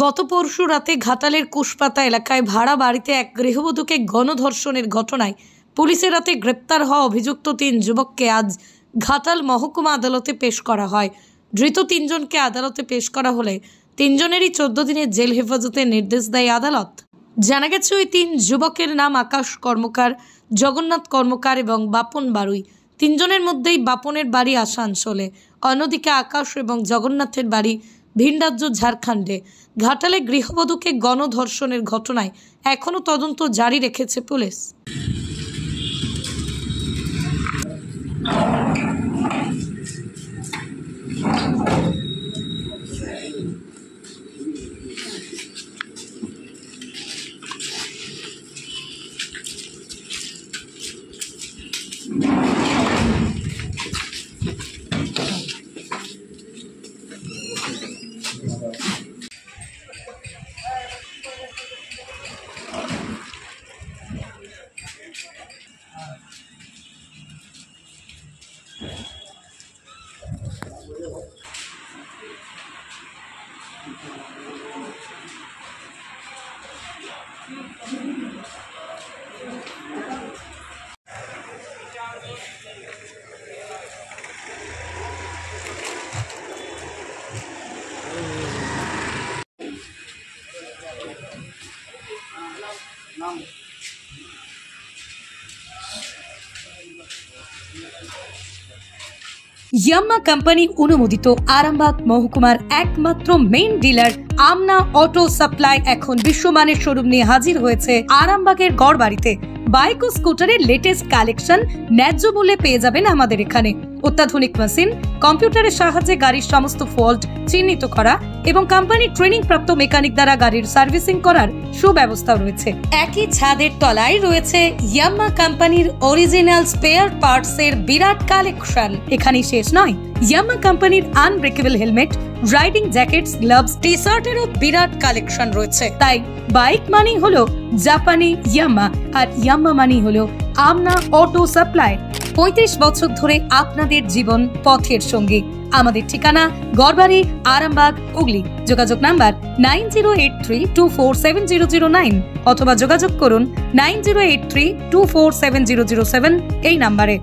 গত পরশু রাতে ঘাটালের কুশপাতা এলাকায় ভাড়া বাড়িতে এক গৃহবধূকে গণধর্ষণের ঘটনায় পুলিশের হাতে গ্রেপ্তার হওয়া অভিযুক্ত 3 যুবককে আজ ঘাটাল মহকুমা আদালতে পেশ করা হয়। ধৃত 3 জনকে আদালতে পেশ করা হলে 3 জনেরই 14 দিনের জেল হেফাজতের নির্দেশ দেয় আদালত। জানা গেছে ওই 3 যুবকের নাম আকাশ কর্মকার, জগন্নাথ কর্মকার এবং বাপন বারুই। 3 জনের মধ্যেই বাপনের বাড়ি আসানসোলে, অন্যদিকে আকাশ এবং জগন্নাথের বাড়ি ভিন রাজ্য ঝাড়খণ্ডে। ঘাটালে গৃহবধূকে গণধর্ষণের ঘটনায় এখনও তদন্ত জারি রেখেছে পুলিশ। ইয়াম্মা কোম্পানি অনুমোদিত আরামবাগ মহকুমার একমাত্র মেইন ডিলার আমনা অটো সাপ্লাই এখন বিশ্বমানের শোরুম নিয়ে হাজির হয়েছে আরামবাগের গড়বাড়িতে। বাইক ও স্কুটারের লেটেস্ট কালেকশন ন্যায্য মূল্যে পেয়ে যাবেন আমাদের এখানে। অত্যাধুনিক মেশিন, কম্পিউটারের সাহায্যে গাড়ির সমস্ত ফল্ট চিহ্নিত করা এবং কোম্পানির ট্রেনিং প্রাপ্ত মেকানিক দ্বারা গাড়ির সার্ভিসিং করার সুব্যবস্থা রয়েছে। একই ছাদের তলায় রয়েছে ইয়াম্মা কোম্পানির অরিজিনাল স্পেয়ার পার্টস এর বিরাট কালেকশন। এখানেই শেষ নয়, ইয়াম্মা কোম্পানির unbreakable helmet, riding jackets, gloves, T শার্টেরও বিরাট কালেকশন রয়েছে। তাই বাইক মানেই হলো জাপানি ইয়াম্মা, আর ইয়াম্মা মানেই হলো আমনা অটো সাপ্লাই। 35 বছর ধরে আপনাদের জীবন পথের সঙ্গী। আমাদের ঠিকানা গড়বাড়ি, আরামবাগ, হুগলি। যোগাযোগ নাম্বার 9083247009 অথবা যোগাযোগ করুন 9083247007 এই নাম্বারে।